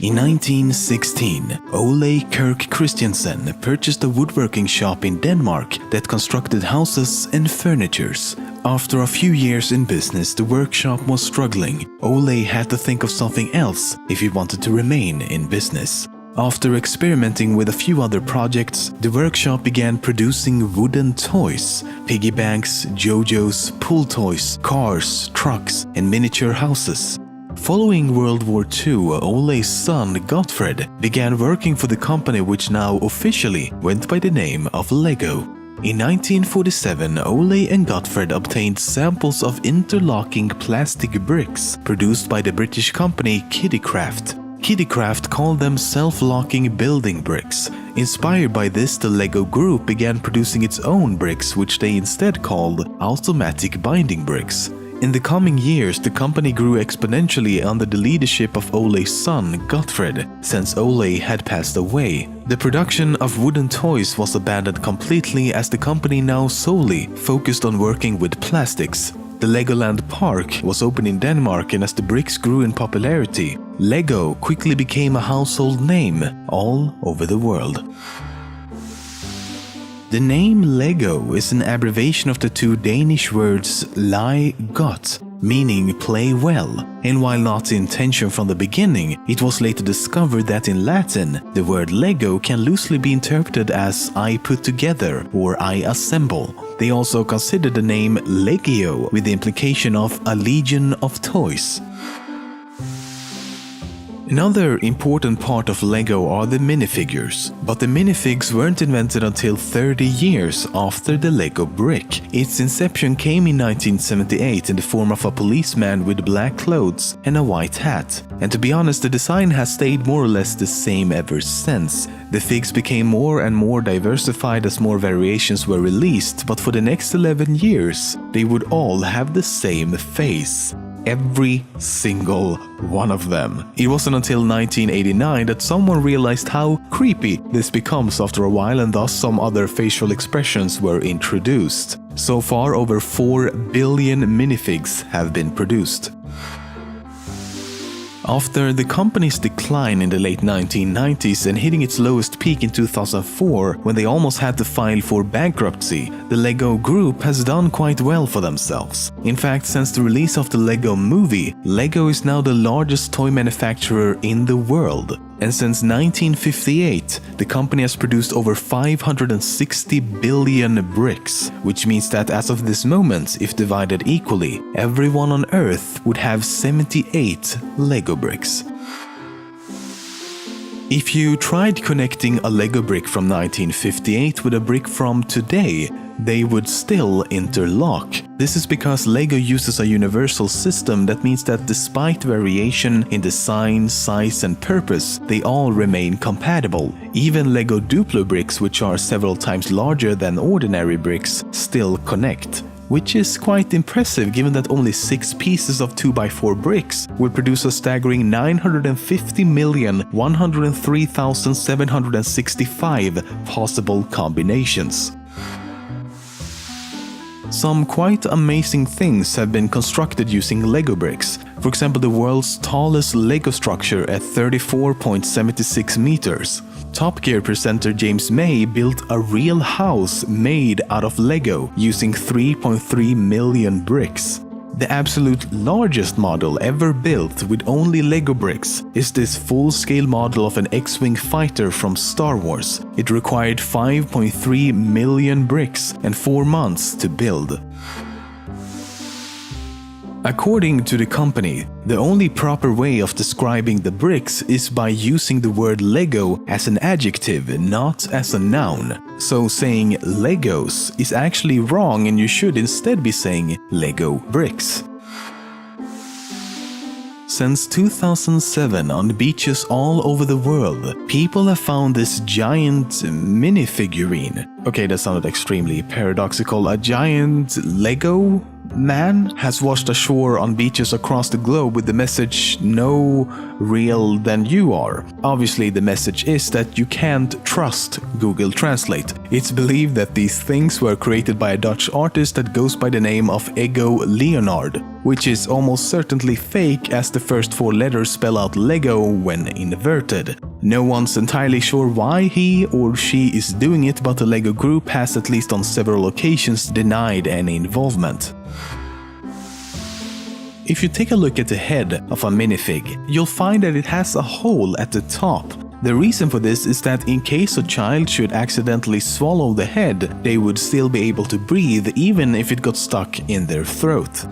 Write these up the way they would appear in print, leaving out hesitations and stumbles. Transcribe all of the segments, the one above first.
In 1916, Ole Kirk Christiansen purchased a woodworking shop in Denmark that constructed houses and furnitures. After a few years in business, the workshop was struggling. Ole had to think of something else if he wanted to remain in business. After experimenting with a few other projects, the workshop began producing wooden toys, piggy banks, JoJo's, pool toys, cars, trucks, and miniature houses. Following World War II, Ole's son Gottfred began working for the company, which now officially went by the name of Lego. In 1947, Ole and Gottfred obtained samples of interlocking plastic bricks produced by the British company Kiddicraft. Kiddicraft called them self-locking building bricks. Inspired by this, the Lego Group began producing its own bricks, which they instead called automatic binding bricks. In the coming years, the company grew exponentially under the leadership of Ole's son, Gottfred, since Ole had passed away. The production of wooden toys was abandoned completely as the company now solely focused on working with plastics. The Legoland Park was opened in Denmark, and as the bricks grew in popularity, Lego quickly became a household name all over the world. The name Lego is an abbreviation of the two Danish words leg godt, meaning play well, and while not the intention from the beginning, it was later discovered that in Latin, the word Lego can loosely be interpreted as I put together or I assemble. They also considered the name Legio with the implication of a legion of toys. Another important part of Lego are the minifigures, but the minifigs weren't invented until 30 years after the Lego brick. Its inception came in 1978 in the form of a policeman with black clothes and a white hat. And to be honest, the design has stayed more or less the same ever since. The figs became more and more diversified as more variations were released, but for the next 11 years, they would all have the same face. Every single one of them. It wasn't until 1989 that someone realized how creepy this becomes after a while, and thus some other facial expressions were introduced. So far, over 4 billion minifigs have been produced. After the company's decline in the late 1990s and hitting its lowest peak in 2004 when they almost had to file for bankruptcy, the Lego Group has done quite well for themselves. In fact, since the release of the Lego Movie, Lego is now the largest toy manufacturer in the world. And since 1958, the company has produced over 560 billion bricks, which means that as of this moment, if divided equally, everyone on Earth would have 78 Lego bricks. If you tried connecting a Lego brick from 1958 with a brick from today, they would still interlock. This is because Lego uses a universal system that means that despite variation in design, size and purpose, they all remain compatible. Even Lego Duplo bricks, which are several times larger than ordinary bricks, still connect. Which is quite impressive given that only 6 pieces of 2x4 bricks would produce a staggering 950,103,765 possible combinations. Some quite amazing things have been constructed using Lego bricks. For example, the world's tallest Lego structure at 34.76 meters. Top Gear presenter James May built a real house made out of Lego using 3.3 million bricks. The absolute largest model ever built with only Lego bricks is this full-scale model of an X-Wing fighter from Star Wars. It required 5.3 million bricks and 4 months to build. According to the company, the only proper way of describing the bricks is by using the word Lego as an adjective, not as a noun. So saying Legos is actually wrong, and you should instead be saying Lego bricks. Since 2007, on beaches all over the world, people have found this giant minifigurine. Okay, that sounded extremely paradoxical. A giant Lego Man has washed ashore on beaches across the globe with the message "No real than you are." Obviously, the message is that you can't trust Google Translate. It's believed that these things were created by a Dutch artist that goes by the name of Ego Leonard, which is almost certainly fake as the first 4 letters spell out Lego when inverted. No one's entirely sure why he or she is doing it, but the Lego group has at least on several occasions denied any involvement. If you take a look at the head of a minifig, you'll find that it has a hole at the top. The reason for this is that in case a child should accidentally swallow the head, they would still be able to breathe even if it got stuck in their throat.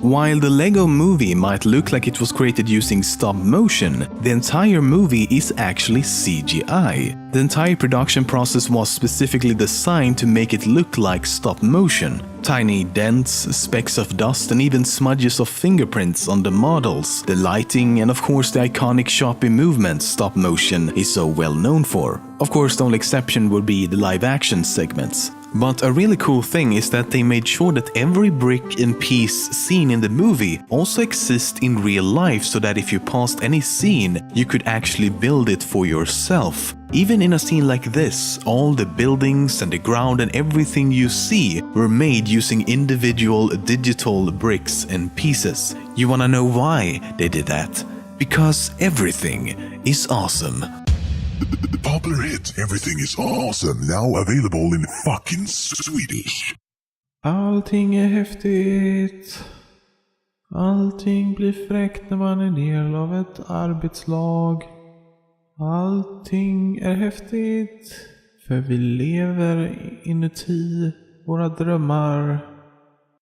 While the Lego movie might look like it was created using stop motion, the entire movie is actually CGI. The entire production process was specifically designed to make it look like stop motion. Tiny dents, specks of dust, and even smudges of fingerprints on the models, the lighting, and of course the iconic choppy movements stop motion is so well known for. Of course, the only exception would be the live action segments. But a really cool thing is that they made sure that every brick and piece seen in the movie also exists in real life, so that if you paused any scene, you could actually build it for yourself. Even in a scene like this, all the buildings and the ground and everything you see were made using individual digital bricks and pieces. You wanna know why they did that? Because everything is awesome. The popular hit "Everything is awesome" now available in fucking Swedish. Allting är häftigt. Allting blir fräckt när man är en del av ett arbetslag. Allting är häftigt. För vi lever inuti våra drömmar.